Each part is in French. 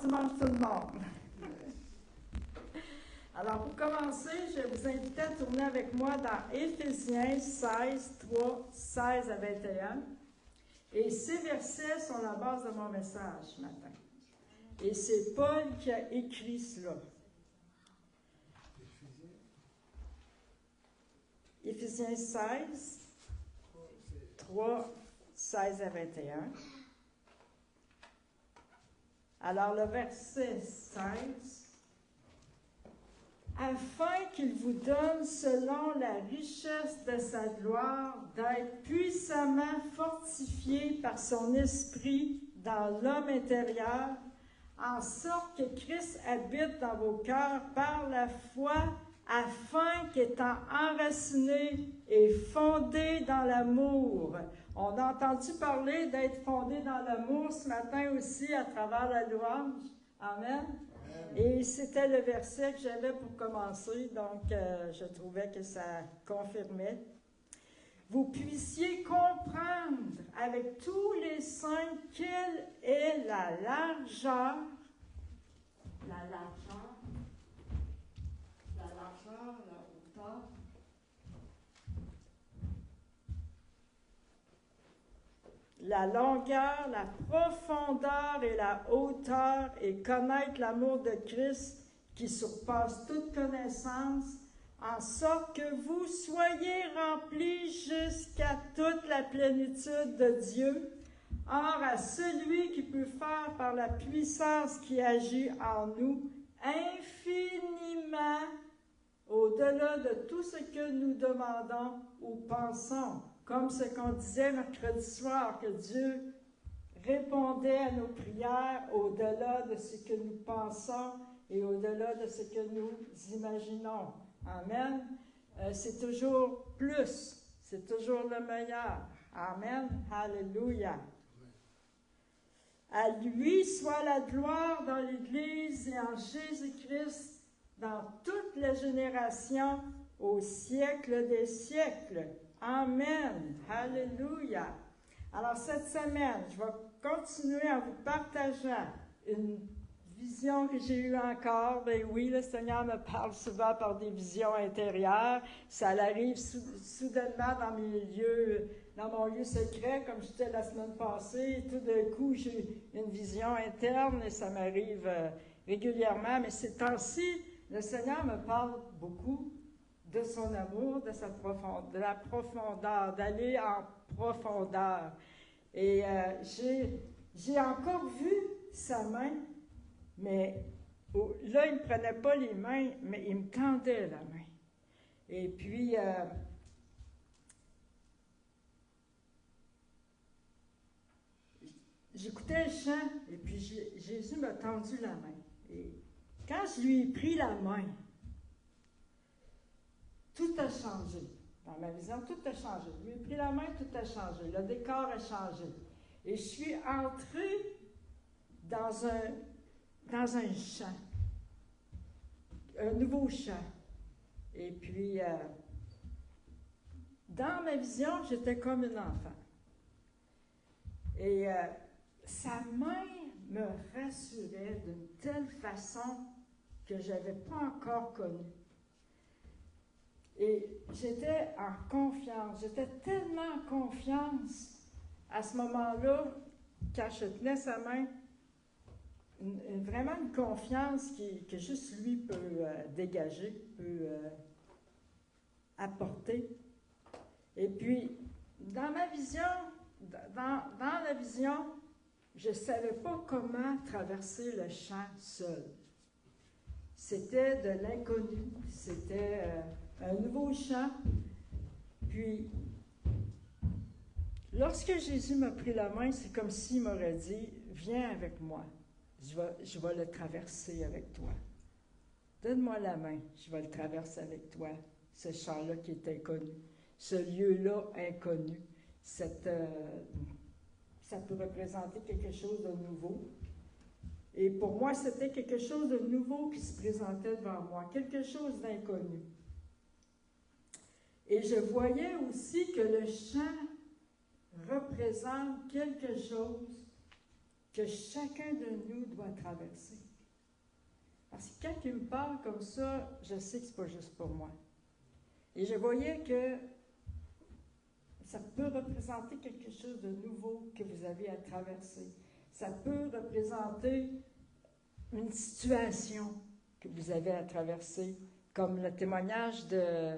dimanche tout le monde. Alors, pour commencer, je vais vous inviter à tourner avec moi dans Éphésiens 16, 3, 16 à 21. Et ces versets sont la base de mon message ce matin. Et c'est Paul qui a écrit cela. Éphésiens 16, 3, 16 à 21. Alors, le verset 16. Afin qu'il vous donne, selon la richesse de sa gloire, d'être puissamment fortifié par son esprit dans l'homme intérieur, en sorte que Christ habite dans vos cœurs par la foi, afin qu'étant enraciné et fondé dans l'amour. On a entendu parler d'être fondé dans l'amour ce matin aussi à travers la louange. Amen. Et c'était le verset que j'avais pour commencer, donc je trouvais que ça confirmait. Vous puissiez comprendre avec tous les saints quelle est la largeur, la hauteur, la longueur, la profondeur et la hauteur, et connaître l'amour de Christ qui surpasse toute connaissance, en sorte que vous soyez remplis jusqu'à toute la plénitude de Dieu. Or, à celui qui peut faire par la puissance qui agit en nous, infiniment au-delà de tout ce que nous demandons ou pensons. Comme ce qu'on disait mercredi soir, que Dieu répondait à nos prières au-delà de ce que nous pensons et au-delà de ce que nous imaginons. Amen. C'est toujours plus, c'est toujours le meilleur. Amen. Alléluia. À lui soit la gloire dans l'Église et en Jésus-Christ dans toutes les générations, au siècle des siècles. Amen. Alléluia. Alors, cette semaine, je vais continuer en vous partageant une vision que j'ai eue encore. Ben oui, le Seigneur me parle souvent par des visions intérieures. Ça arrive soudainement dans mon lieu secret, comme je disais la semaine passée. Tout d'un coup, j'ai une vision interne et ça m'arrive régulièrement. Mais ces temps-ci, le Seigneur me parle beaucoup de son amour, de la profondeur, d'aller en profondeur. Et j'ai encore vu sa main, mais là, il ne me prenait pas les mains, mais il me tendait la main. Et puis, j'écoutais le chant, et puis Jésus m'a tendu la main. Et quand je lui ai pris la main, tout a changé. Dans ma vision, tout a changé. Je lui ai pris la main, tout a changé. Le décor a changé. Et je suis entrée dans un champ. Un nouveau champ. Et puis, dans ma vision, j'étais comme un enfant. Et sa main me rassurait d'une telle façon que je n'avais pas encore connue. Et j'étais en confiance, j'étais tellement en confiance à ce moment-là, quand je tenais sa main, vraiment une confiance que juste lui peut dégager, peut apporter. Et puis, dans ma vision, dans la vision, je ne savais pas comment traverser le champ seul. C'était de l'inconnu, c'était un nouveau champ. Puis, lorsque Jésus m'a pris la main, c'est comme s'il m'aurait dit, « Viens avec moi, je vais le traverser avec toi. Donne-moi la main, je vais le traverser avec toi. » Ce champ-là qui est inconnu, ce lieu-là inconnu, ça peut représenter quelque chose de nouveau. Et pour moi, c'était quelque chose de nouveau qui se présentait devant moi, quelque chose d'inconnu. Et je voyais aussi que le champ représente quelque chose que chacun de nous doit traverser. Parce que quand il me parle comme ça, je sais que ce n'est pas juste pour moi. Et je voyais que ça peut représenter quelque chose de nouveau que vous avez à traverser. Ça peut représenter une situation que vous avez à traverser, comme le témoignage de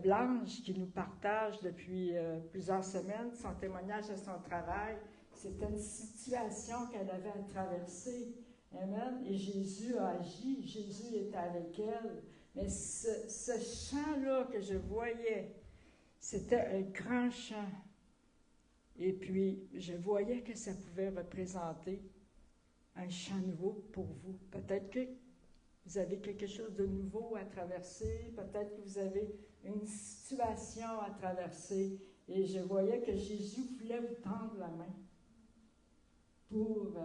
Blanche qui nous partage depuis plusieurs semaines, son témoignage de son travail. C'était une situation qu'elle avait à traverser. Amen. Et Jésus a agi, Jésus était avec elle. Mais ce chant-là que je voyais, c'était un grand chant. Et puis, je voyais que ça pouvait représenter un chant nouveau pour vous. Peut-être que vous avez quelque chose de nouveau à traverser, peut-être que vous avez une situation à traverser. Et je voyais que Jésus voulait vous tendre la main pour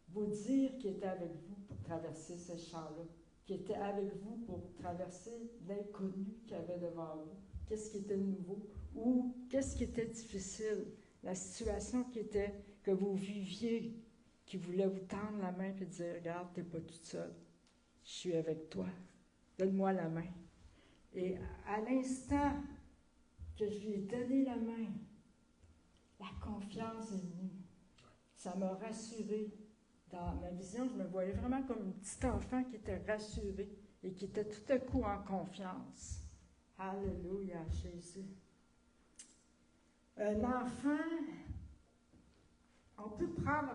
vous dire qu'il était avec vous pour traverser ce champ-là, qu'il était avec vous pour traverser l'inconnu qu'il y avait devant vous. Qu'est-ce qui était nouveau ou qu'est-ce qui était difficile, la situation que vous viviez, qui voulait vous tendre la main et dire, regarde, tu n'es pas toute seule, je suis avec toi, donne-moi la main. Et à l'instant que je lui ai donné la main, la confiance est venue. Ça m'a rassurée. Dans ma vision, je me voyais vraiment comme un petit enfant qui était rassuré et qui était tout à coup en confiance. Alléluia, Jésus. Un enfant, on peut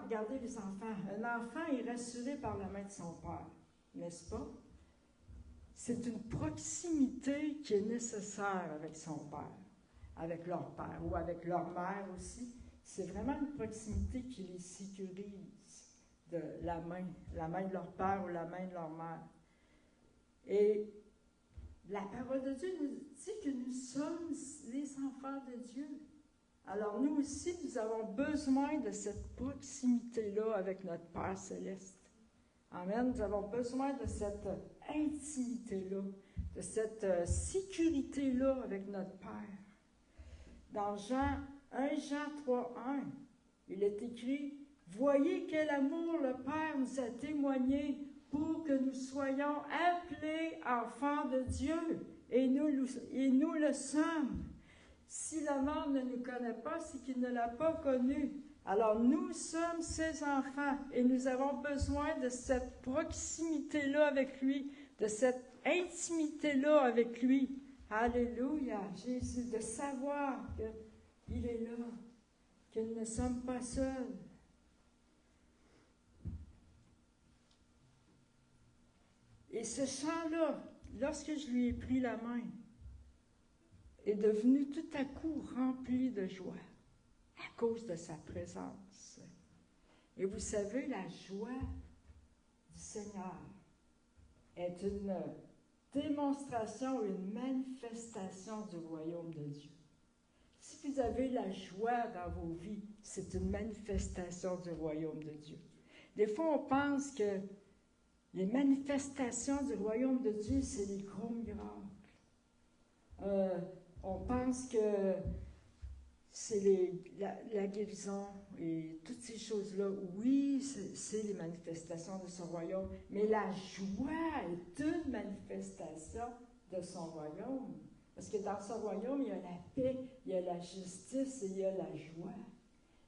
regarder les enfants. Un enfant est rassuré par la main de son père, n'est-ce pas? C'est une proximité qui est nécessaire avec son père, avec leur père ou avec leur mère aussi. C'est vraiment une proximité qui les sécurise de la main de leur père ou la main de leur mère. Et la parole de Dieu nous dit que nous sommes les enfants de Dieu. Alors nous aussi, nous avons besoin de cette proximité-là avec notre Père céleste. Amen. Nous avons besoin de cette intimité-là, de cette sécurité-là avec notre Père. Dans 1 Jean 3:1, il est écrit « Voyez quel amour le Père nous a témoigné pour que nous soyons appelés enfants de Dieu, et nous le sommes. Si le monde ne nous connaît pas, c'est qu'il ne l'a pas connu. Alors nous sommes ses enfants et nous avons besoin de cette proximité-là avec lui, de cette intimité-là avec lui. Alléluia, Jésus, de savoir qu'il est là, que nous ne sommes pas seuls. Et ce chant-là, lorsque je lui ai pris la main, est devenu tout à coup rempli de joie à cause de sa présence. Et vous savez, la joie du Seigneur est une démonstration, une manifestation du royaume de Dieu. Si vous avez la joie dans vos vies, c'est une manifestation du royaume de Dieu. Des fois, on pense que les manifestations du royaume de Dieu, c'est les gros miracles. On pense que c'est la guérison et toutes ces choses-là. Oui, c'est les manifestations de son royaume, mais la joie est une manifestation de son royaume. Parce que dans son royaume, il y a la paix, il y a la justice et il y a la joie.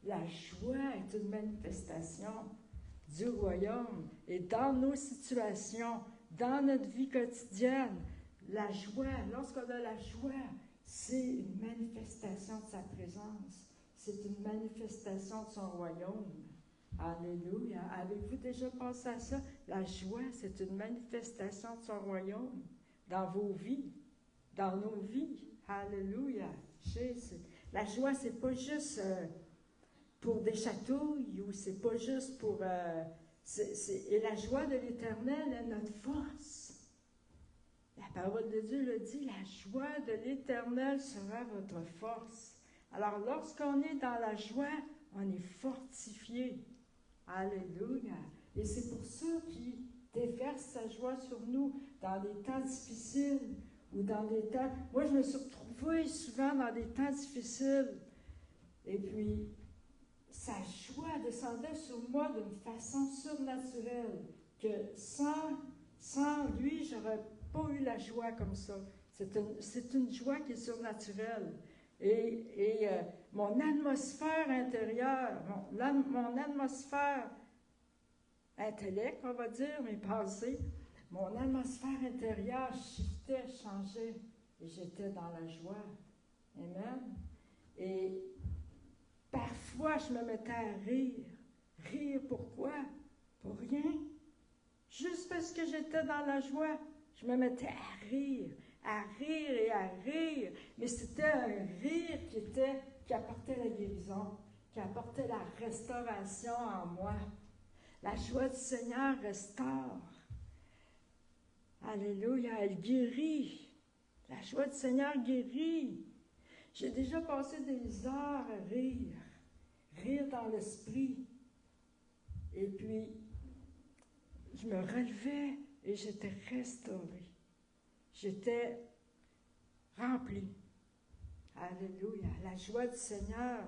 La joie est une manifestation du royaume. Et dans nos situations, dans notre vie quotidienne, la joie, lorsqu'on a la joie, c'est une manifestation de sa présence. C'est une manifestation de son royaume. Alléluia. Avez-vous déjà pensé à ça? La joie, c'est une manifestation de son royaume dans vos vies, dans nos vies. Alléluia. Jésus. La joie, c'est pas juste pour des chatouilles ou c'est pas juste pour... et la joie de l'Éternel est notre force. La parole de Dieu le dit, la joie de l'Éternel sera votre force. Alors, lorsqu'on est dans la joie, on est fortifié. Alléluia. Et c'est pour ça qu'il déverse sa joie sur nous dans des temps difficiles ou dans des temps... Moi, je me suis retrouvée souvent dans des temps difficiles. Et puis, sa joie descendait sur moi d'une façon surnaturelle, que sans lui, je n'aurais pas eu la joie comme ça. C'est une joie qui est surnaturelle. Et mon atmosphère intérieure, mon atmosphère intellect, on va dire, mes pensées, mon atmosphère intérieure shiftait, changeait, et j'étais dans la joie. Amen. Et parfois, je me mettais à rire. Rire pourquoi? Pour rien. Juste parce que j'étais dans la joie, je me mettais à rire et à rire. Mais c'était un rire qui apportait la guérison, qui apportait la restauration en moi. La joie du Seigneur restaure. Alléluia, elle guérit. La joie du Seigneur guérit. J'ai déjà passé des heures à rire dans l'esprit. Et puis, je me relevais et j'étais restaurée. J'étais remplie. Alléluia. La joie du Seigneur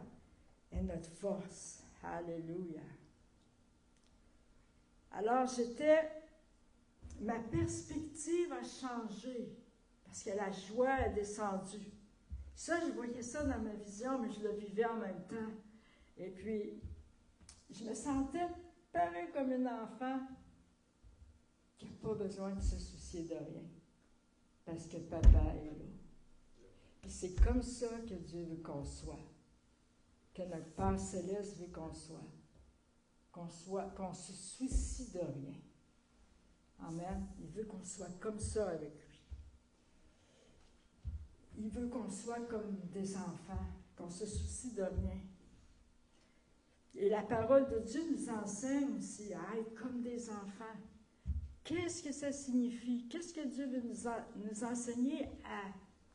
est notre force. Alléluia. Alors, ma perspective a changé parce que la joie est descendue. Ça, je voyais ça dans ma vision, mais je le vivais en même temps. Et puis, je me sentais pareil comme un enfant qui n'a pas besoin de se soucier de rien parce que papa est là. Puis c'est comme ça que Dieu veut qu'on soit, que notre Père céleste veut qu'on se soucie de rien. Amen. Il veut qu'on soit comme ça avec lui. Il veut qu'on soit comme des enfants, qu'on se soucie de rien. Et la parole de Dieu nous enseigne aussi à être comme des enfants. Qu'est-ce que ça signifie? Qu'est-ce que Dieu veut nous enseigner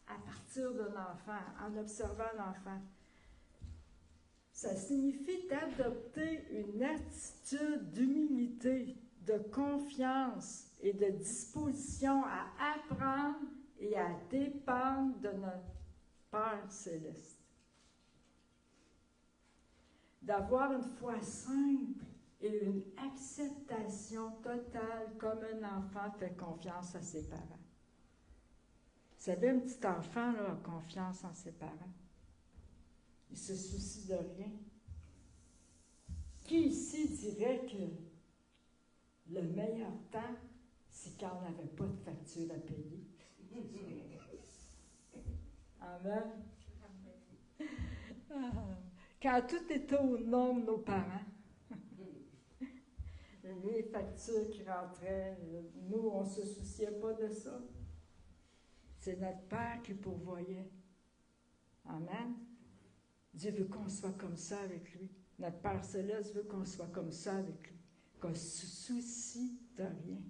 à partir d'un enfant, en observant l'enfant? Ça signifie d'adopter une attitude d'humilité, de confiance et de disposition à apprendre et à dépendre de notre Père céleste. D'avoir une foi simple et une acceptation totale comme un enfant fait confiance à ses parents. Vous savez, un petit enfant là, a confiance en ses parents. Il se soucie de rien. Qui ici dirait que le meilleur temps, c'est quand on n'avait pas de facture à payer? Amen. Quand tout était au nom de nos parents. Les factures qui rentraient, nous, on ne se souciait pas de ça. C'est notre Père qui pourvoyait. Amen. Dieu veut qu'on soit comme ça avec lui. Notre Père céleste veut qu'on soit comme ça avec lui. Qu'on se soucie de rien.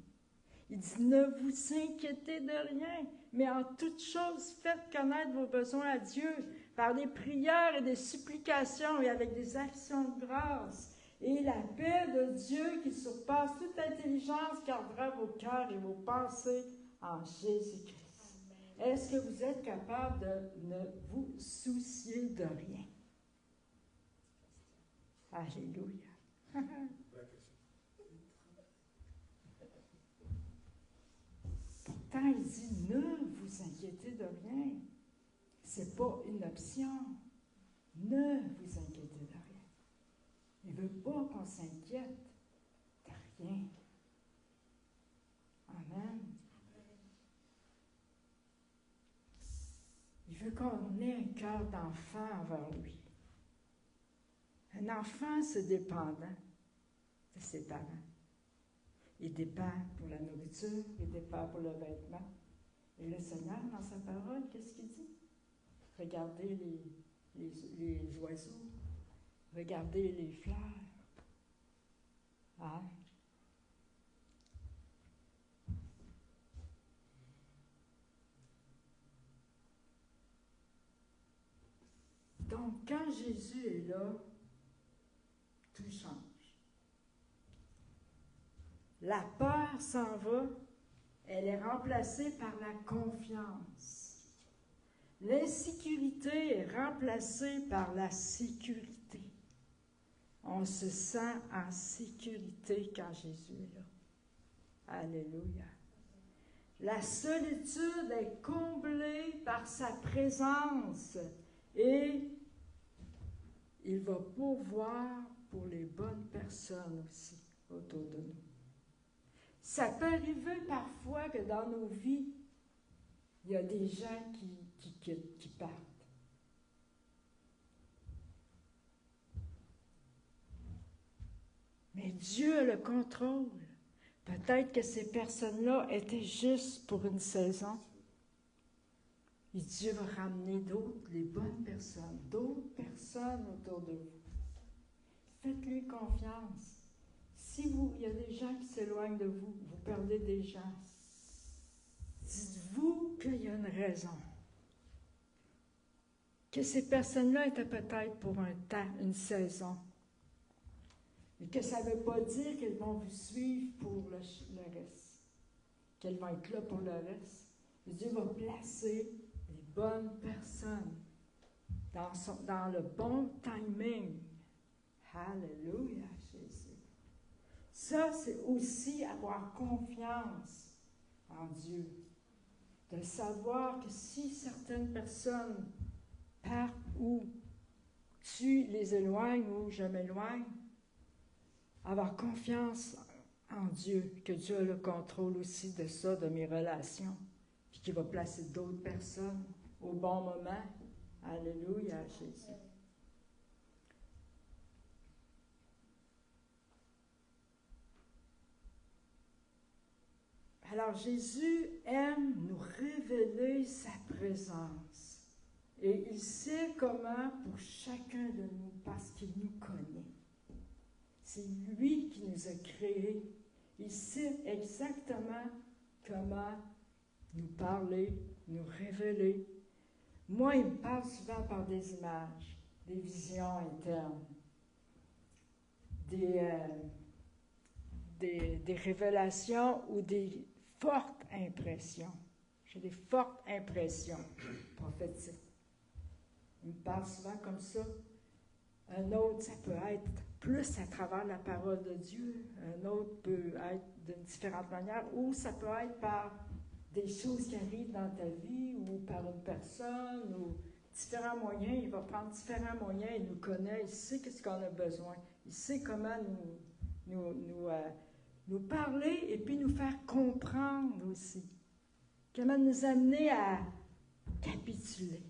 Il dit, ne vous inquiétez de rien, mais en toute chose, faites connaître vos besoins à Dieu par des prières et des supplications et avec des actions de grâce. Et la paix de Dieu qui surpasse toute intelligence gardera vos cœurs et vos pensées en Jésus-Christ. Est-ce que vous êtes capable de ne vous soucier de rien? Alléluia. Pourtant, il dit, ne vous inquiétez de rien. Ce n'est pas une option. Ne vous inquiétez de rien. Il ne veut pas qu'on s'inquiète de rien. Amen. Il veut qu'on ait un cœur d'enfant envers lui. Un enfant, c'est dépendant de ses parents. Il dépend pour la nourriture, il dépend pour le vêtement. Et le Seigneur, dans sa parole, qu'est-ce qu'il dit? Regardez les oiseaux, regardez les fleurs. Hein? Donc, quand Jésus est là, tout change. La peur s'en va, elle est remplacée par la confiance. L'insécurité est remplacée par la sécurité. On se sent en sécurité quand Jésus est là. Alléluia. La solitude est comblée par sa présence et il va pourvoir pour les bonnes personnes aussi autour de nous. Ça peut arriver parfois que dans nos vies, il y a des gens qui quittent, qui partent. Mais Dieu a le contrôle. Peut-être que ces personnes-là étaient juste pour une saison. Et Dieu va ramener d'autres, les bonnes personnes, d'autres personnes autour de vous. Faites-lui confiance. Si il y a des gens qui s'éloignent de vous, vous perdez des gens, dites-vous qu'il y a une raison. Que ces personnes-là étaient peut-être pour un temps, une saison. Et que ça ne veut pas dire qu'elles vont vous suivre pour le reste. Qu'elles vont être là pour le reste. Et Dieu va placer les bonnes personnes dans le bon timing. Alléluia, Jésus. Ça, c'est aussi avoir confiance en Dieu. De savoir que si certaines personnes partent ou tu les éloignes ou je m'éloigne, avoir confiance en Dieu, que Dieu a le contrôle aussi de ça, de mes relations, puis qu'il va placer d'autres personnes au bon moment. Alléluia, Jésus. Alors Jésus aime nous révéler sa présence. Et il sait comment pour chacun de nous, parce qu'il nous connaît. C'est lui qui nous a créés. Il sait exactement comment nous parler, nous révéler. Moi, il me parle souvent par des images, des visions internes, des révélations ou des fortes impressions. J'ai des fortes impressions prophétiques. Il me parle souvent comme ça. Un autre, ça peut être plus à travers la parole de Dieu. Un autre peut être d'une différente manière. Ou ça peut être par des choses qui arrivent dans ta vie ou par une personne ou différents moyens. Il va prendre différents moyens. Il nous connaît. Il sait ce qu'on a besoin. Il sait comment nous parler et puis nous faire comprendre aussi. Comment nous amener à capituler.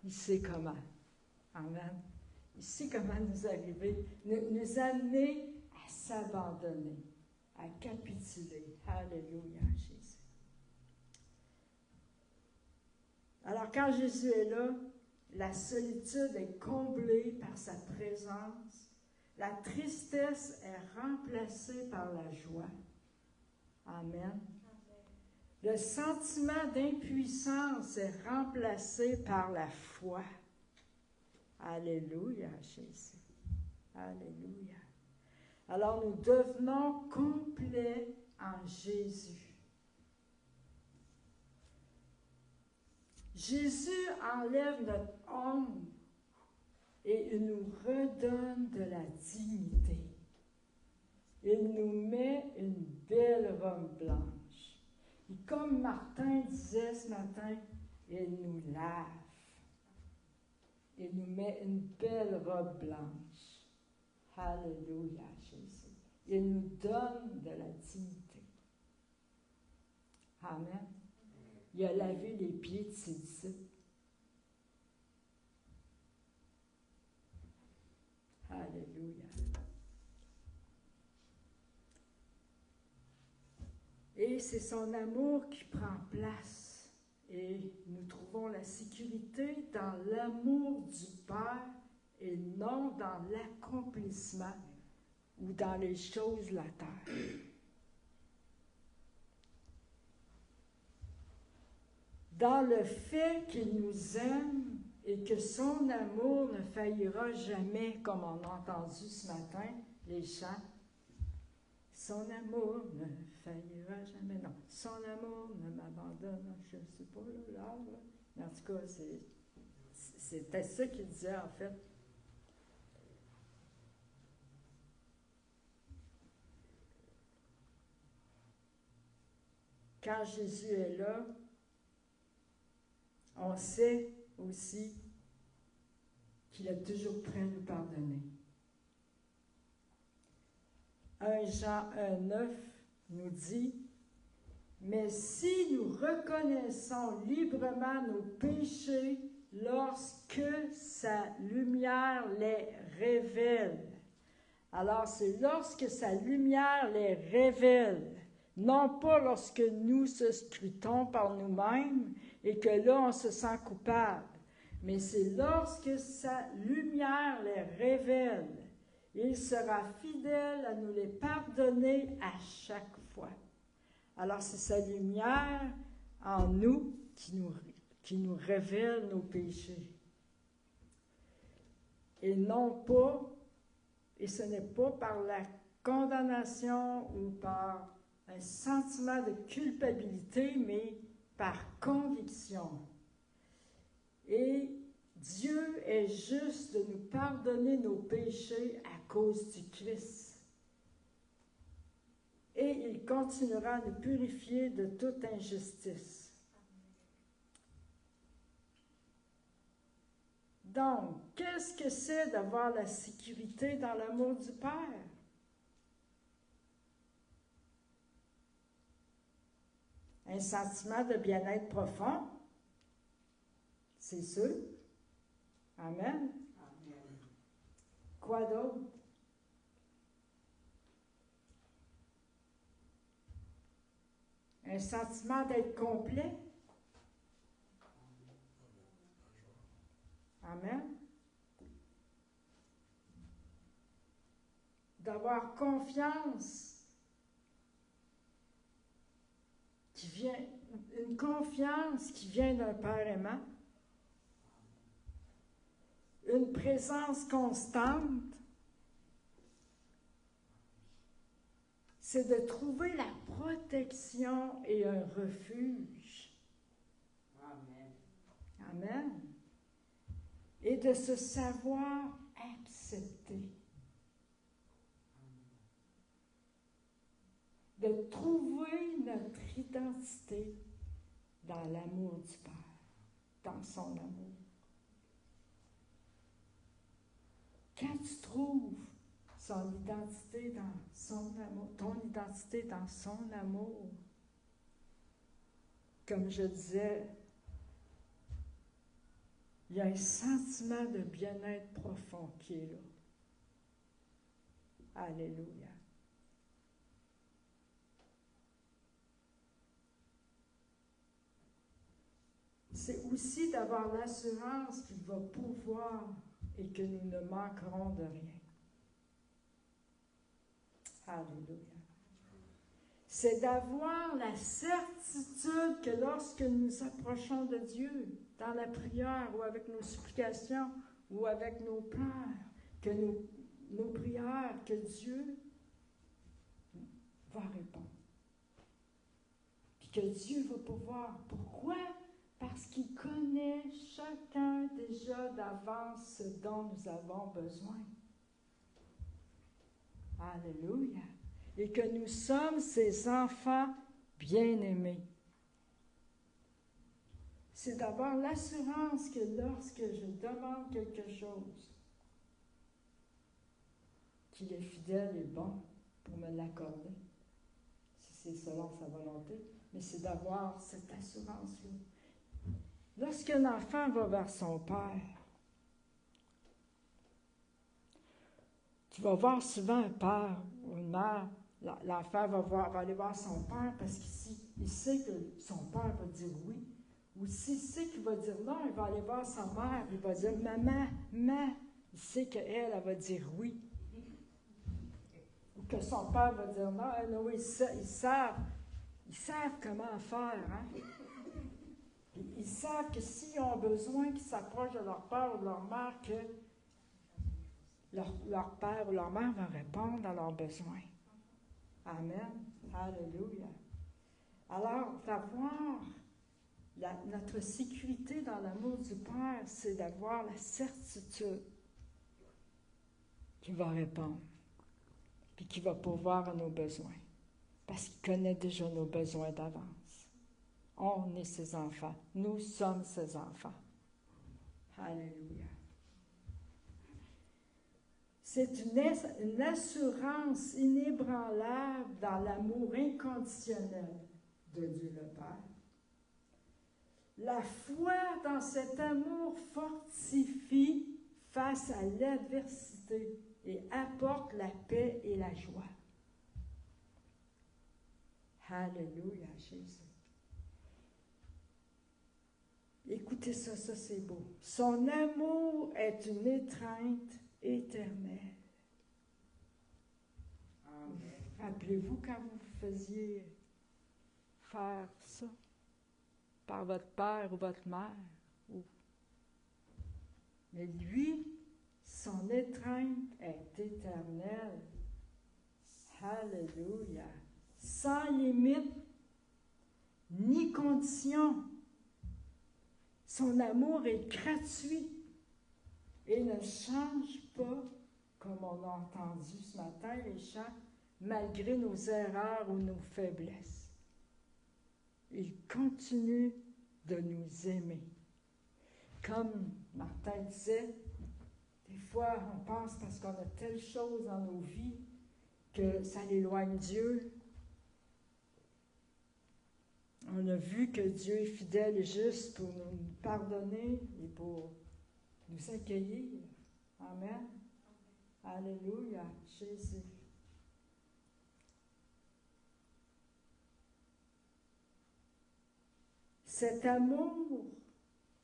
Il sait comment. Amen. Il sait comment nous arriver, nous amener à s'abandonner, à capituler. Alléluia, Jésus. Alors, quand Jésus est là, la solitude est comblée par sa présence. La tristesse est remplacée par la joie. Amen. Le sentiment d'impuissance est remplacé par la foi. Alléluia, Jésus. Alléluia. Alors nous devenons complets en Jésus. Jésus enlève notre ombre et il nous redonne de la dignité. Il nous met une belle robe blanche. Et comme Martin disait ce matin, il nous lave. Il nous met une belle robe blanche. Alléluia, Jésus. Il nous donne de la dignité. Amen. Il a lavé les pieds de ses disciples. Alléluia. Et c'est son amour qui prend place. Et nous trouvons la sécurité dans l'amour du Père et non dans l'accomplissement ou dans les choses de la terre. Dans le fait qu'il nous aime et que son amour ne faillira jamais, comme on a entendu ce matin, les chants. Son amour ne faillira jamais. Non, son amour ne m'abandonne. Je ne sais pas l'arbre. Mais en tout cas, c'était ça qu'il disait en fait. quand Jésus est là, on sait aussi qu'il est toujours prêt à nous pardonner. 1 Jean 1,9 nous dit « Mais si nous reconnaissons librement nos péchés lorsque sa lumière les révèle. » Alors, c'est lorsque sa lumière les révèle, non pas lorsque nous se scrutons par nous-mêmes et que là, on se sent coupable, mais c'est lorsque sa lumière les révèle. Il sera fidèle à nous les pardonner à chaque fois. Alors, c'est sa lumière en nous qui nous révèle nos péchés. Et non pas, et ce n'est pas par la condamnation ou par un sentiment de culpabilité, mais par conviction. Et Dieu est juste de nous pardonner nos péchés à cause du Christ. Et il continuera à nous purifier de toute injustice. Donc, qu'est-ce que c'est d'avoir la sécurité dans l'amour du Père? Un sentiment de bien-être profond, c'est sûr. Amen. Amen. Quoi d'autre? Un sentiment d'être complet. Amen. D'avoir confiance une confiance qui vient d'un Père aimant. Une présence constante, c'est de trouver la protection et un refuge. Amen. Amen. Et de se savoir accepté. De trouver notre identité dans l'amour du Père, dans son amour. Quand tu trouves son identité dans son amour, ton identité dans son amour, comme je disais, il y a un sentiment de bien-être profond qui est là. Alléluia. C'est aussi d'avoir l'assurance qu'il va pouvoir et que nous ne manquerons de rien. Alléluia. C'est d'avoir la certitude que lorsque nous nous approchons de Dieu, dans la prière ou avec nos supplications ou avec nos pleurs, que nos prières, que Dieu va répondre. Puis que Dieu va pouvoir. Pourquoi? Parce qu'il connaît chacun déjà d'avance ce dont nous avons besoin. Alléluia. Et que nous sommes ses enfants bien-aimés. C'est d'avoir l'assurance que lorsque je demande quelque chose, qu'il est fidèle et bon pour me l'accorder, si c'est selon sa volonté, mais c'est d'avoir cette assurance-là. Lorsqu'un enfant va vers son père, tu vas voir souvent un père ou une mère, l'enfant va aller voir son père parce qu'il sait que son père va dire oui. Ou s'il sait qu'il va dire non, il va aller voir sa mère, il va dire maman, maman. Il sait qu'elle va dire oui. Ou que son père va dire non, oui, ils savent comment faire. Hein? Ils savent que s'ils ont besoin qu'ils s'approchent de leur père ou de leur mère, que leur père ou leur mère va répondre à leurs besoins. Amen. Alléluia. Alors, d'avoir notre sécurité dans l'amour du Père, c'est d'avoir la certitude qu'il va répondre, puis qu'il va pourvoir à nos besoins, parce qu'il connaît déjà nos besoins d'avance. On est ses enfants. Nous sommes ses enfants. Alléluia. C'est une assurance inébranlable dans l'amour inconditionnel de Dieu le Père. La foi dans cet amour fortifie face à l'adversité et apporte la paix et la joie. Alléluia, Jésus. Écoutez ça, ça c'est beau. Son amour est une étreinte éternelle. Amen. Rappelez-vous quand vous faisiez faire ça par votre père ou votre mère. Mais lui, son étreinte est éternelle. Alléluia. Sans limite, ni condition. Son amour est gratuit et ne change pas, comme on a entendu ce matin, les chants, malgré nos erreurs ou nos faiblesses. Il continue de nous aimer. Comme Martin disait, des fois on pense parce qu'on a telle chose dans nos vies que ça l'éloigne Dieu. On a vu que Dieu est fidèle et juste pour nous pardonner et pour nous accueillir. Amen. Alléluia, Jésus. Cet amour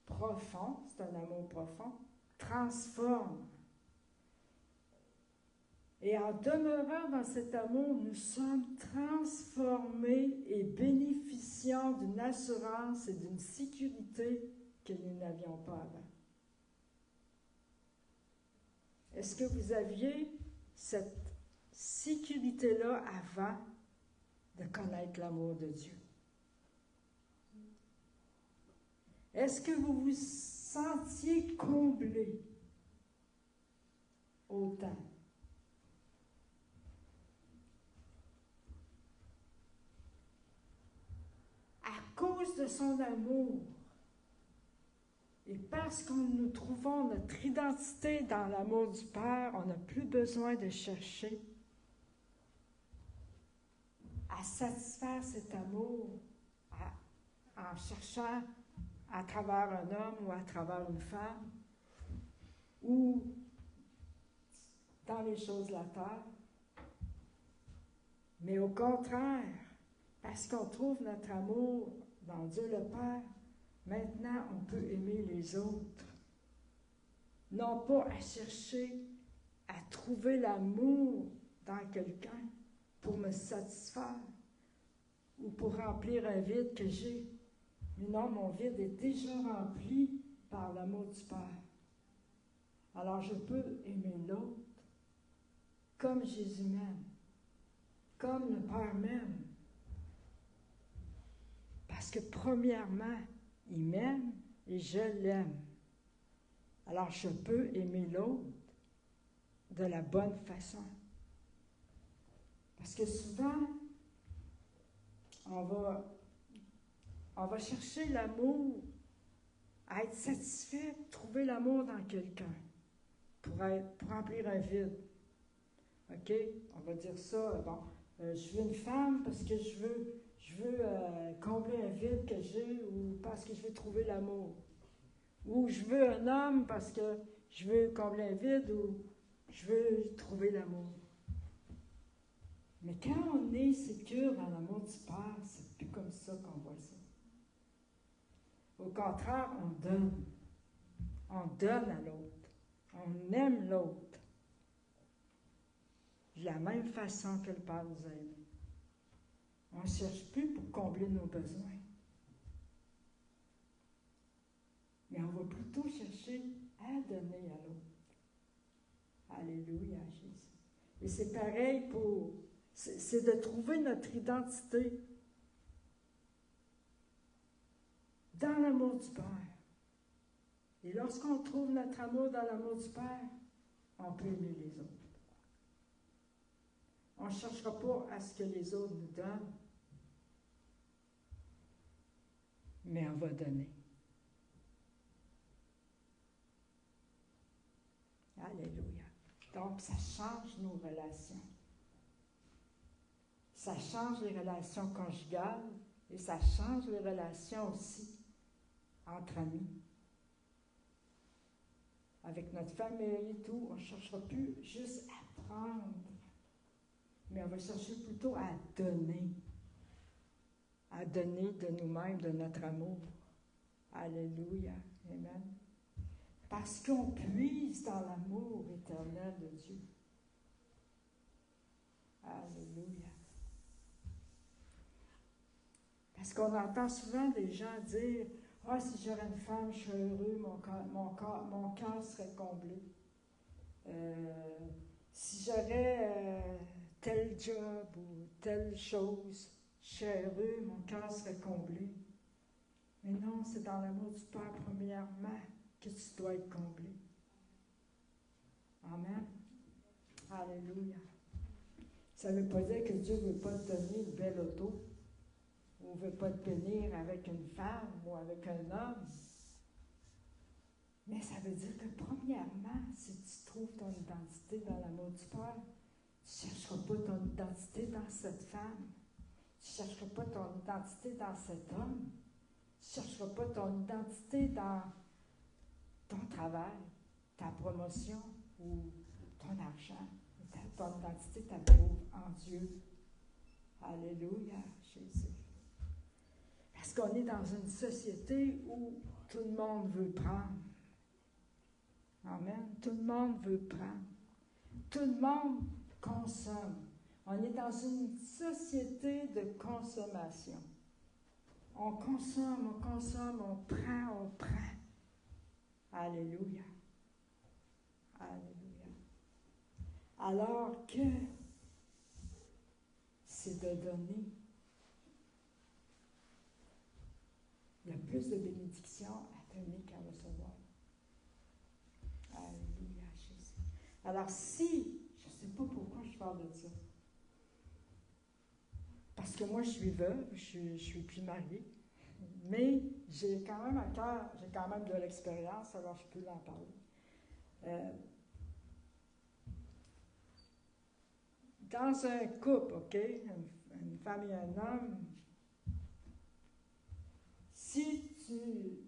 profond, c'est un amour profond, transforme. Et en demeurant dans cet amour, nous sommes transformés et bénéficiant d'une assurance et d'une sécurité que nous n'avions pas avant. Est-ce que vous aviez cette sécurité-là avant de connaître l'amour de Dieu? Est-ce que vous vous sentiez comblé autant? À cause de son amour, et parce que nous trouvons notre identité dans l'amour du Père, on n'a plus besoin de chercher à satisfaire cet amour en cherchant à travers un homme ou à travers une femme ou dans les choses de la terre. Mais au contraire, parce qu'on trouve notre amour dans Dieu le Père, maintenant on peut aimer les autres. Non pas à chercher à trouver l'amour dans quelqu'un pour me satisfaire ou pour remplir un vide que j'ai. Mais non, mon vide est déjà rempli par l'amour du Père. Alors je peux aimer l'autre comme Jésus m'aime, comme le Père m'aime. Parce que premièrement, il m'aime et je l'aime. Alors je peux aimer l'autre de la bonne façon. Parce que souvent, on va chercher l'amour, à être satisfait, trouver l'amour dans quelqu'un pour remplir un vide. OK? On va dire ça, bon, je veux une femme parce que je veux combler un vide que j'ai ou parce que je veux trouver l'amour. Ou je veux un homme parce que je veux combler un vide ou je veux trouver l'amour. Mais quand on est sécure dans l'amour du Père, c'est plus comme ça qu'on voit ça. Au contraire, on donne. On donne à l'autre. On aime l'autre. De la même façon que le Père nous a aimés. On ne cherche plus pour combler nos besoins. Mais on va plutôt chercher à donner à l'autre. Alléluia, Jésus. Et c'est pareil c'est de trouver notre identité dans l'amour du Père. Et lorsqu'on trouve notre amour dans l'amour du Père, on peut aimer les autres. On ne cherchera pas à ce que les autres nous donnent. mais on va donner. Alléluia. Donc, ça change nos relations. Ça change les relations conjugales et ça change les relations aussi entre amis. Avec notre famille et tout, on ne cherchera plus juste à prendre, mais on va chercher plutôt à donner de nous-mêmes, de notre amour. Alléluia. Amen. Parce qu'on puise dans l'amour éternel de Dieu. Alléluia. Parce qu'on entend souvent des gens dire « Ah, si j'aurais une femme, je serais heureux, mon cœur serait comblé. Si j'aurais tel job ou telle chose, je serais heureux, mon cœur serait comblé. » Mais non, c'est dans l'amour du Père, premièrement, que tu dois être comblé. Amen. Alléluia. Ça ne veut pas dire que Dieu ne veut pas te donner une belle auto, ou ne veut pas te bénir avec une femme ou avec un homme. Mais ça veut dire que premièrement, si tu trouves ton identité dans l'amour du Père, tu ne chercheras pas ton identité dans cette femme. Tu ne chercheras pas ton identité dans cet homme. Tu ne chercheras pas ton identité dans ton travail, ta promotion ou ton argent. Ton identité t'approuve en Dieu. Alléluia, Jésus. Parce qu'on est dans une société où tout le monde veut prendre. Amen. Tout le monde veut prendre. Tout le monde consomme. On est dans une société de consommation. On consomme, on prend. Alléluia. Alléluia. Alors que c'est de donner. Il y a plus de bénédictions à donner qu'à recevoir. Alléluia, Jésus. Alors si, je ne sais pas pourquoi je parle de ça. Parce que moi, je suis veuve, je suis plus mariée. Mais j'ai quand même à cœur, j'ai quand même de l'expérience, alors je peux en parler. Dans un couple, OK, une femme et un homme, si tu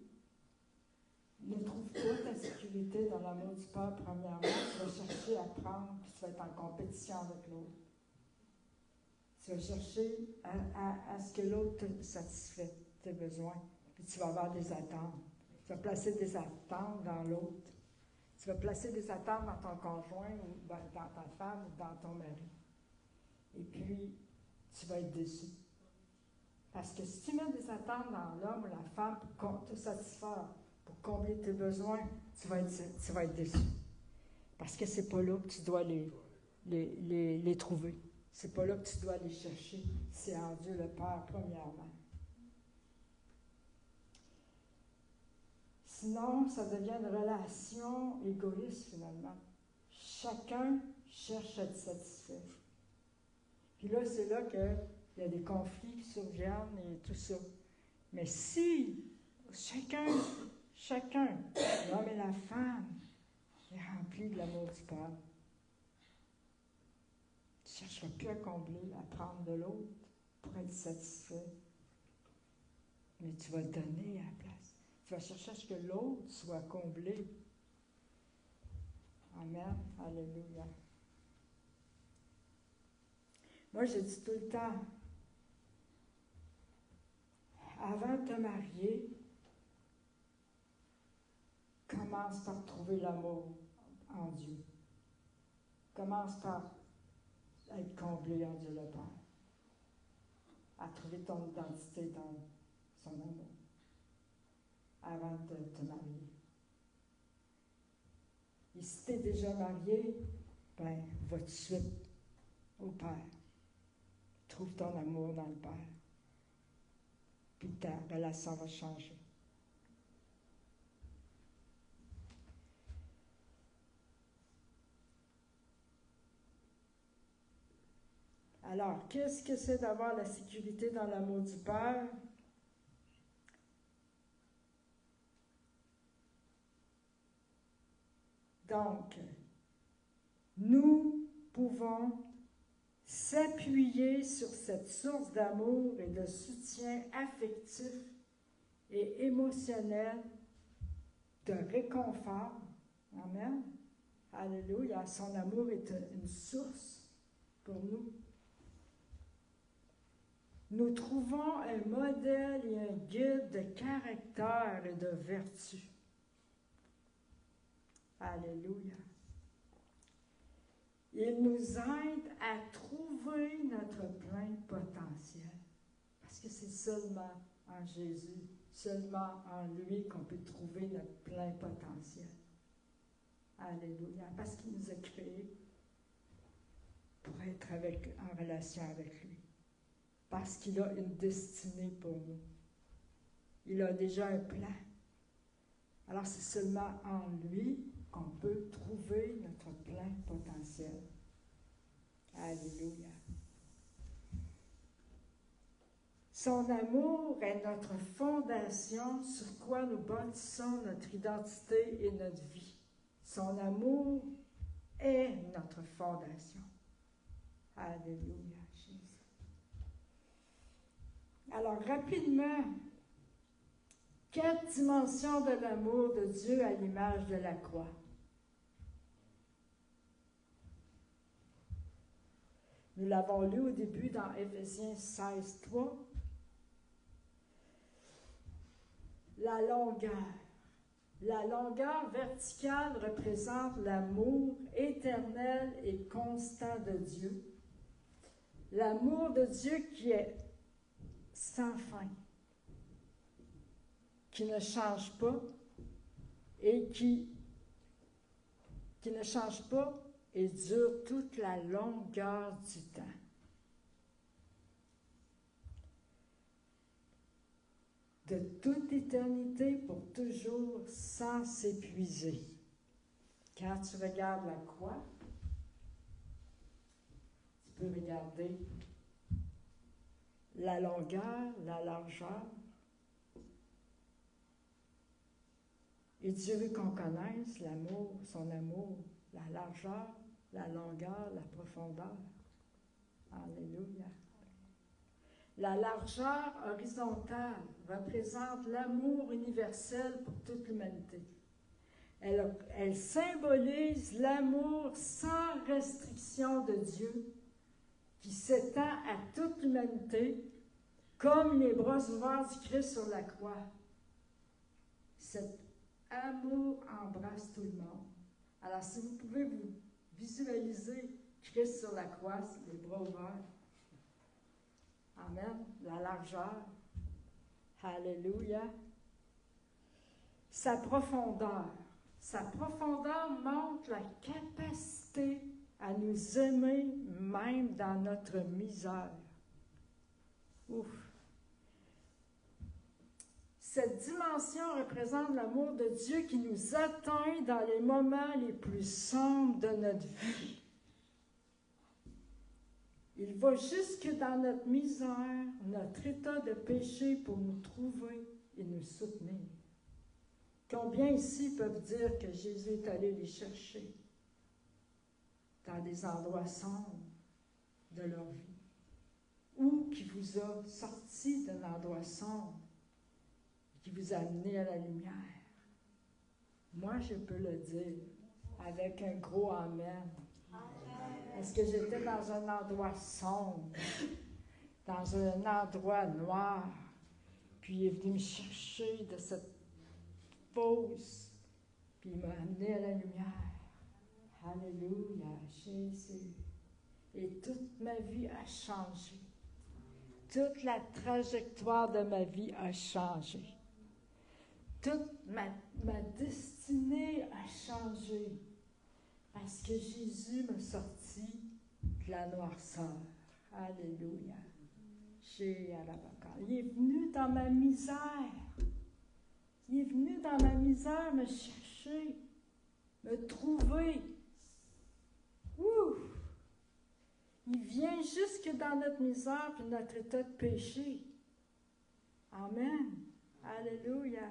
ne trouves pas ta sécurité dans l'amour du Père, premièrement, tu vas chercher à prendre, puis tu vas être en compétition avec l'autre. Tu vas chercher à ce que l'autre te satisfait tes besoins, puis tu vas avoir des attentes. Tu vas placer des attentes dans l'autre. Tu vas placer des attentes dans ton conjoint, ou dans ta femme, ou dans ton mari. Et puis, tu vas être déçu. Parce que si tu mets des attentes dans l'homme ou la femme pour te satisfaire, pour combler tes besoins, tu vas être déçu. Parce que c'est pas là que tu dois les trouver. C'est pas là que tu dois les chercher. C'est en Dieu le Père, premièrement. Sinon, ça devient une relation égoïste, finalement. Chacun cherche à être satisfait. Puis là, c'est là qu'il y a des conflits qui surviennent et tout ça. Mais si chacun, l'homme et la femme, est rempli de l'amour du Père, tu ne chercheras plus à combler, à prendre de l'autre pour être satisfait. Mais tu vas donner à la place. Tu vas chercher à ce que l'autre soit comblé. Amen. Alléluia. Moi, je dis tout le temps, avant de te marier, commence par trouver l'amour en Dieu. Commence par être comblé en Dieu le Père. À trouver ton identité dans son amour. Avant de te marier. Et si tu es déjà marié, ben, va tout de suite au Père. Trouve ton amour dans le Père. Puis ta relation va changer. Alors, qu'est-ce que c'est d'avoir la sécurité dans l'amour du Père? Donc, nous pouvons s'appuyer sur cette source d'amour et de soutien affectif et émotionnel, de réconfort. Amen. Alléluia. Son amour est une source pour nous. Nous trouvons un modèle et un guide de caractère et de vertu. Alléluia. Il nous aide à trouver notre plein potentiel. Parce que c'est seulement en Jésus, seulement en lui qu'on peut trouver notre plein potentiel. Alléluia. Parce qu'il nous a créés pour être en relation avec lui. Parce qu'il a une destinée pour nous. Il a déjà un plan. Alors c'est seulement en lui qu'on peut trouver notre plein potentiel. Alléluia. Son amour est notre fondation sur quoi nous bâtissons notre identité et notre vie. Son amour est notre fondation. Alléluia, Jésus. Alors, rapidement, 4 dimensions de l'amour de Dieu à l'image de la croix. Nous l'avons lu au début dans Éphésiens 16, 3. La longueur. La longueur verticale représente l'amour éternel et constant de Dieu. L'amour de Dieu qui est sans fin, qui ne change pas et qui ne change pas et dure toute la longueur du temps. De toute éternité pour toujours sans s'épuiser. Quand tu regardes la croix, tu peux regarder la longueur, la largeur. Et Dieu veut qu'on connaisse l'amour, son amour, la largeur, la longueur, la profondeur. Alléluia. La largeur horizontale représente l'amour universel pour toute l'humanité. Elle symbolise l'amour sans restriction de Dieu qui s'étend à toute l'humanité comme les bras ouverts du Christ sur la croix. Cet amour embrasse tout le monde. Alors, si vous pouvez vous visualiser Christ sur la croix, les bras ouverts. Amen. La largeur. Alléluia. Sa profondeur. Sa profondeur montre la capacité à nous aimer même dans notre misère. Ouf. Cette dimension représente l'amour de Dieu qui nous atteint dans les moments les plus sombres de notre vie. Il va jusque dans notre misère, notre état de péché pour nous trouver et nous soutenir. Combien ici peuvent dire que Jésus est allé les chercher dans des endroits sombres de leur vie, ou qui vous a sorti d'un endroit sombre, qui vous a amené à la lumière? Moi, je peux le dire avec un gros amen. Est-ce que j'étais dans un endroit sombre, dans un endroit noir, puis il est venu me chercher de cette fosse, puis il m'a amené à la lumière. Alléluia, Jésus. Et toute ma vie a changé. Toute la trajectoire de ma vie a changé. Toute ma destinée a changé. Parce que Jésus m'a sorti de la noirceur. Alléluia. Il est venu dans ma misère. Il est venu dans ma misère me chercher, me trouver. Ouh! Il vient jusque dans notre misère et notre état de péché. Amen. Alléluia.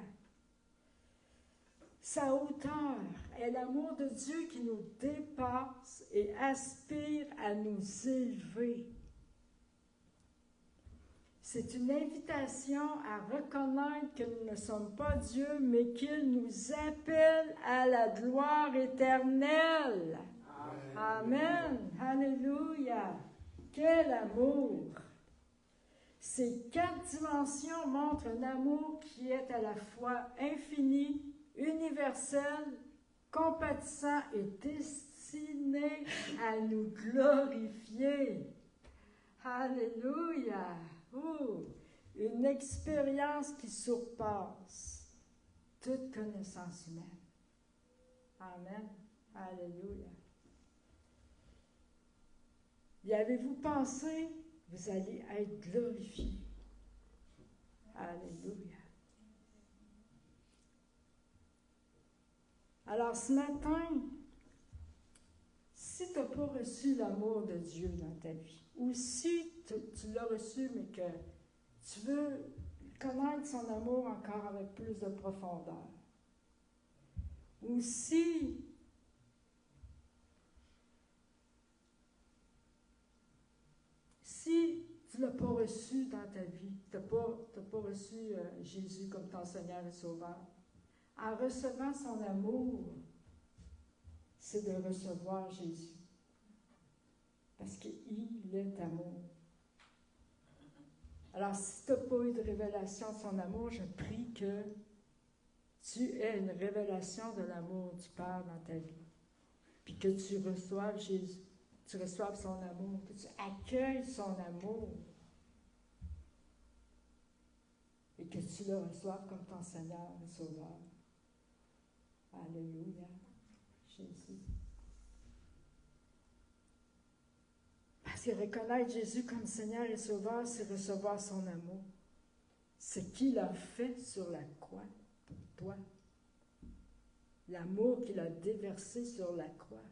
Sa hauteur est l'amour de Dieu qui nous dépasse et aspire à nous élever. C'est une invitation à reconnaître que nous ne sommes pas Dieu, mais qu'il nous appelle à la gloire éternelle. Amen. Alléluia. Quel amour! Ces 4 dimensions montrent un amour qui est à la fois infini, universel, compatissant et destiné à nous glorifier. Alléluia! Une expérience qui surpasse toute connaissance humaine. Amen. Alléluia. Y avez-vous pensé? Vous allez être glorifié. Alléluia. Alors ce matin, si tu n'as pas reçu l'amour de Dieu dans ta vie, ou si tu l'as reçu, mais que tu veux connaître son amour encore avec plus de profondeur, ou si tu ne l'as pas reçu dans ta vie, tu n'as pas reçu Jésus comme ton Seigneur et Sauveur, en recevant son amour, c'est de recevoir Jésus. Parce qu'il est amour. Alors, si tu n'as pas eu de révélation de son amour, je prie que tu aies une révélation de l'amour du Père dans ta vie. Puis que tu reçoives Jésus, tu reçoives son amour, que tu accueilles son amour. Et que tu le reçoives comme ton Seigneur et Sauveur. Alléluia. Jésus. Parce que reconnaître Jésus comme Seigneur et Sauveur, c'est recevoir son amour. Ce qu'il a fait sur la croix pour toi. L'amour qu'il a déversé sur la croix.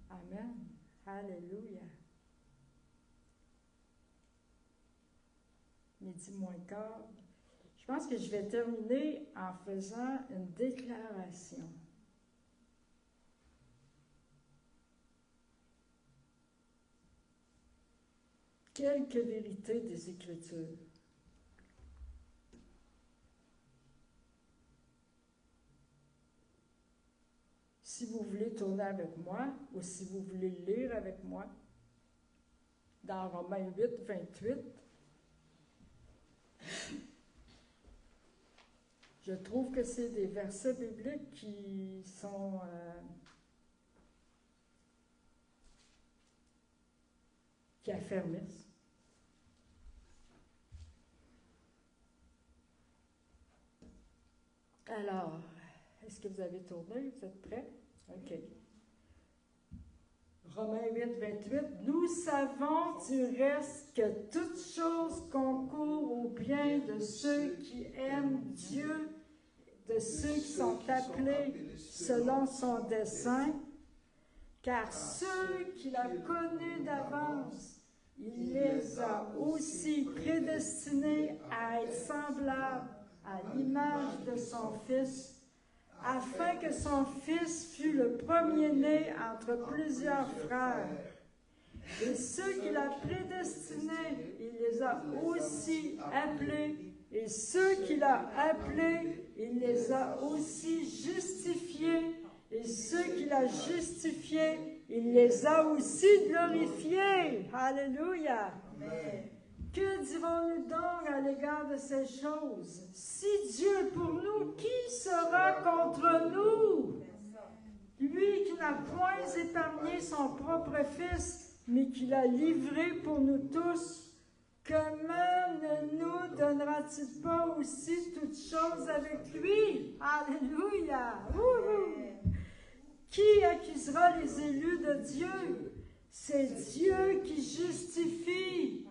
Amen. Alléluia. Midi moins quart. Je pense que je vais terminer en faisant une déclaration. Quelques vérités des Écritures. Si vous voulez tourner avec moi, ou si vous voulez lire avec moi, dans Romains 8, 28, je trouve que c'est des versets bibliques qui sont qui affermissent. Alors, est-ce que vous avez tourné? Vous êtes prêts? OK. Romains 8, 28. Nous savons du reste que toute chose concourt au bien de ceux qui aiment Dieu, de ceux qui sont appelés selon son dessein, car ceux qu'il a connus d'avance, il les a aussi prédestinés à être semblables à l'image de son Fils, afin que son Fils fût le premier-né entre plusieurs frères. Et ceux qu'il a prédestinés, il les a aussi appelés. Et ceux qu'il a appelés, il les a aussi justifiés. Et ceux qu'il a justifiés, il les a aussi glorifiés. Alléluia! Amen. Que dirons-nous donc à l'égard de ces choses? Si Dieu est pour nous, qui sera contre nous? Lui qui n'a point épargné son propre Fils, mais qui l'a livré pour nous tous, comment ne nous donnera-t-il pas aussi toutes choses avec lui? Alléluia! Qui accusera les élus de Dieu? C'est Dieu qui justifie.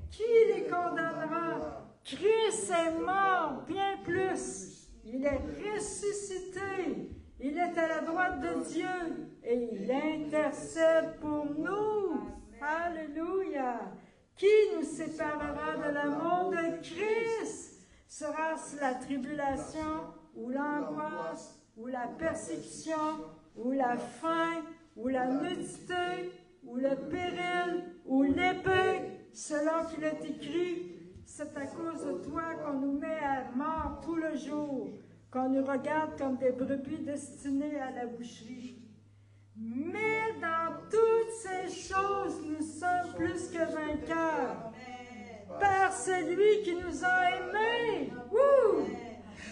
Qui les condamnera? Christ est mort, bien plus. Il est ressuscité. Il est à la droite de Dieu et il intercède pour nous. Alléluia. Qui nous séparera de l'amour de Christ? Sera-ce la tribulation ou l'angoisse ou la persécution, ou la faim, ou la nudité, ou le péril, ou l'épée, selon qu'il est écrit, c'est à cause de toi qu'on nous met à mort tout le jour, qu'on nous regarde comme des brebis destinées à la boucherie. Mais dans toutes ces choses, nous sommes plus que vainqueurs par celui qui nous a aimés. Wouh!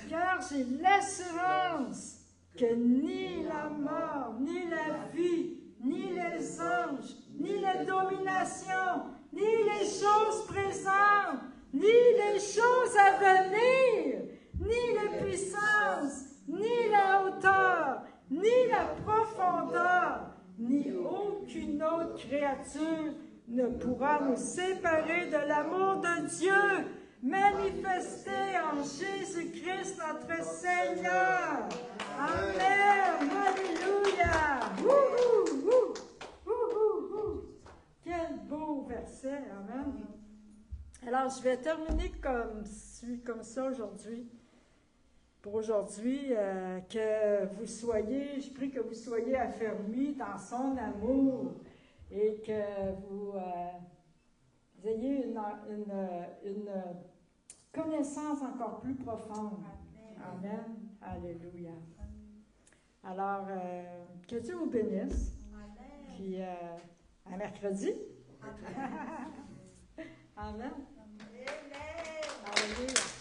Car j'ai l'assurance que ni la mort, ni la vie, ni les anges, ni les dominations, ni les choses présentes, ni les choses à venir, ni les puissances, ni la hauteur, ni la profondeur, ni aucune autre créature ne pourra nous séparer de l'amour de Dieu manifesté en Jésus-Christ notre Seigneur. Amen. Alléluia. Wouhou, wouhou. Quel beau verset. Amen. Alors, je vais terminer comme ça aujourd'hui. Pour aujourd'hui, que vous soyez, je prie que vous soyez affermis dans son amour et que vous ayez une connaissance encore plus profonde. Amen. Alléluia. Alors, que Dieu vous bénisse. Puis, à mercredi. Amen. Alléluia.